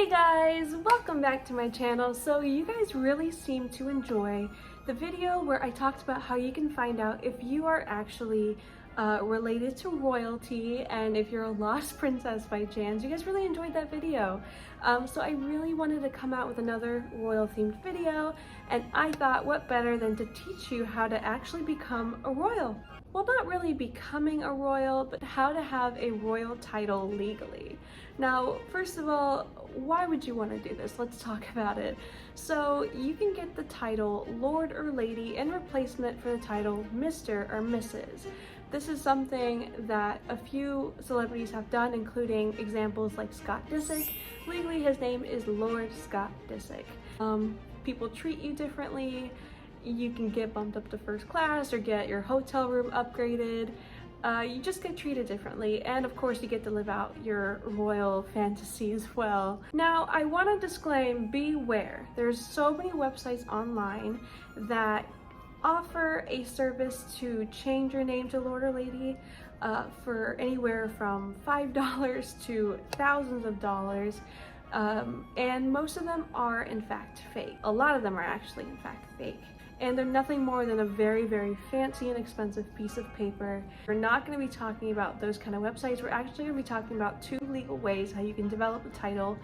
Hey guys, welcome back to my channel. So you guys really seem to enjoy the video where I talked about how you can find out if you are actually related to royalty and if you're a lost princess by chance. You guys really enjoyed that video. So I really wanted to come out with another royal themed video, and I thought what better than to teach you how to actually become a royal. Well, not really becoming a royal, but how to have a royal title legally. Now, first of all, why would you want to do this? Let's talk about it. So you can get the title Lord or Lady in replacement for the title Mr. or Mrs. This is something that a few celebrities have done, including examples like Scott Disick. Legally, his name is Lord Scott Disick. People treat you differently. You can get bumped up to first class or get your hotel room upgraded. You just get treated differently, and of course you get to live out your royal fantasy as well. Now, I want to disclaim, beware. There's so many websites online that offer a service to change your name to Lord or Lady for anywhere from $5 to thousands of dollars. And most of them are in fact fake. A lot of them are actually in fact fake. And they're nothing more than a very, very fancy and expensive piece of paper. We're not going to be talking about those kind of websites. We're actually going to be talking about two legal ways how you can develop a title.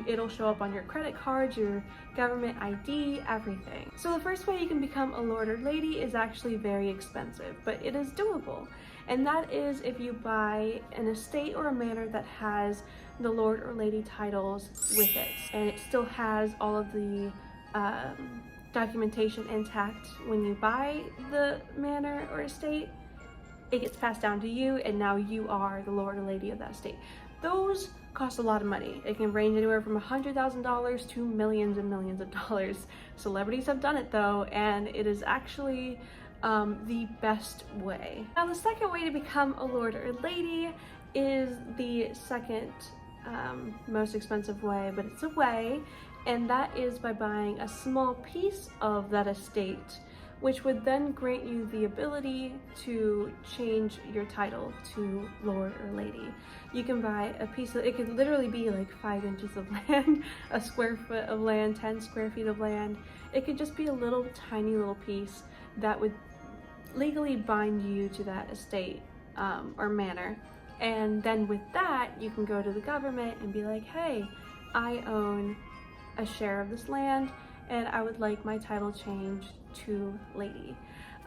It'll show up on your credit card, your government ID, everything. So the first way you can become a lord or lady is actually very expensive, but it is doable. And that is if you buy an estate or a manor that has the lord or lady titles with it, and it still has all of the documentation intact. When you buy the manor or estate, it gets passed down to you, and now you are the lord or lady of that estate. Those cost a lot of money. It can range anywhere from $100,000 to millions and millions of dollars. Celebrities have done it though, and it is actually the best way. Now, the second way to become a lord or lady is the second most expensive way, but it's a way, and that is by buying a small piece of that estate, which would then grant you the ability to change your title to Lord or Lady. You can buy a piece of, it could literally be like 5 inches of land, a square foot of land, 10 square feet of land. It could just be a little tiny little piece that would legally bind you to that estate or manor. And then with that, you can go to the government and be like, hey, I own a share of this land and I would like my title changed to Lady.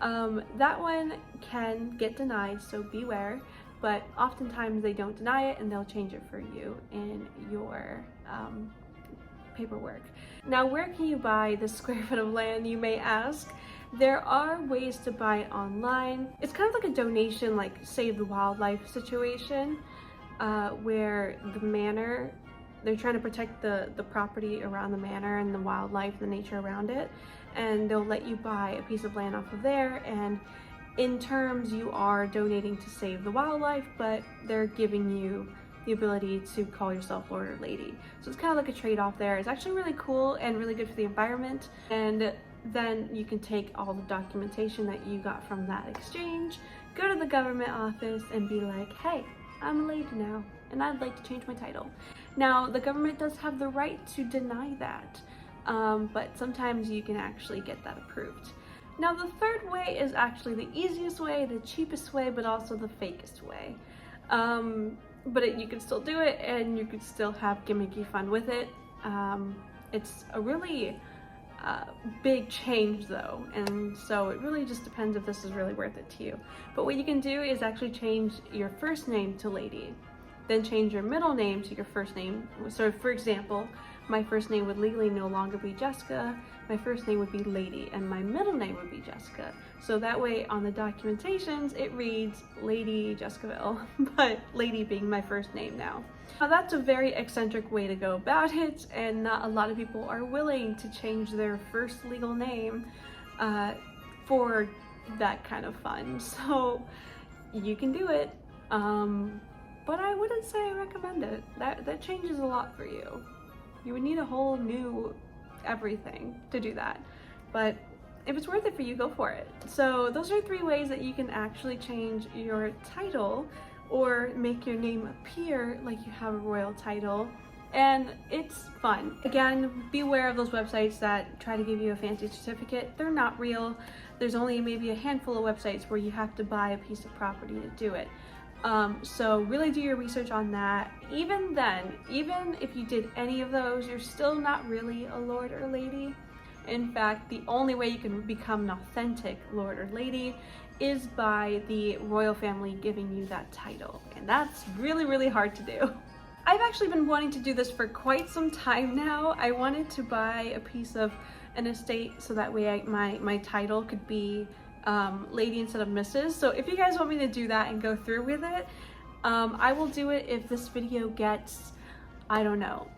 That one can get denied, so beware, but oftentimes they don't deny it and they'll change it for you in your paperwork. Now, where can you buy this square foot of land, you may ask? There are ways to buy it online. It's kind of like a donation, like Save the Wildlife situation, where the manor, they're trying to protect the property around the manor and the wildlife, the nature around it, and they'll let you buy a piece of land off of there, and in terms you are donating to save the wildlife, but they're giving you the ability to call yourself Lord or Lady. So it's kind of like a trade-off there. It's actually really cool and really good for the environment, and then you can take all the documentation that you got from that exchange, go to the government office and be like, hey, I'm a lady now and I'd like to change my title. Now, the government does have the right to deny that, but sometimes you can actually get that approved. Now, the third way is actually the easiest way, the cheapest way, but also the fakest way. But you can still do it and you can still have gimmicky fun with it. It's a really big change though, and so it really just depends if this is really worth it to you. But what you can do is actually change your first name to Lady, then change your middle name to your first name. So for example, my first name would legally no longer be Jessica, my first name would be Lady, and my middle name would be Jessica. So that way on the documentations it reads Lady Jessica Vill, but Lady being my first name now. Now, that's a very eccentric way to go about it, and not a lot of people are willing to change their first legal name for that kind of fun. So you can do it, but I wouldn't say I recommend it. That changes a lot for you. You would need a whole new everything to do that, but if it's worth it for you, go for it. So those are 3 ways that you can actually change your title or make your name appear like you have a royal title and it's fun. Again, beware of those websites that try to give you a fancy certificate. They're not real. There's only maybe a handful of websites where you have to buy a piece of property to do it. So really do your research on that. Even then, even if you did any of those, you're still not really a lord or lady. In fact, the only way you can become an authentic lord or lady is by the royal family giving you that title. And that's really, really hard to do. I've actually been wanting to do this for quite some time now. I wanted to buy a piece of an estate so that way my title could be lady instead of Mrs. So if you guys want me to do that and go through with it, I will do it if this video gets, I don't know,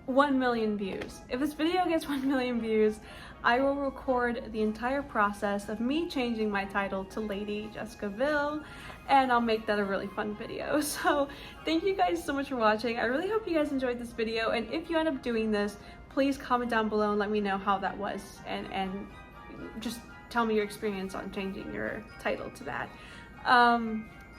1 million views. If this video gets 1 million views, I will record the entire process of me changing my title to Lady Jessica Vill, and I'll make that a really fun video. So thank you guys so much for watching. I really hope you guys enjoyed this video, and if you end up doing this, please comment down below and let me know how that was, and just tell me your experience on changing your title to that.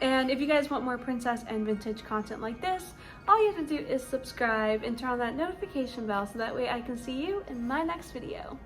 And if you guys want more princess and vintage content like this, all you have to do is subscribe and turn on that notification bell so that way I can see you in my next video.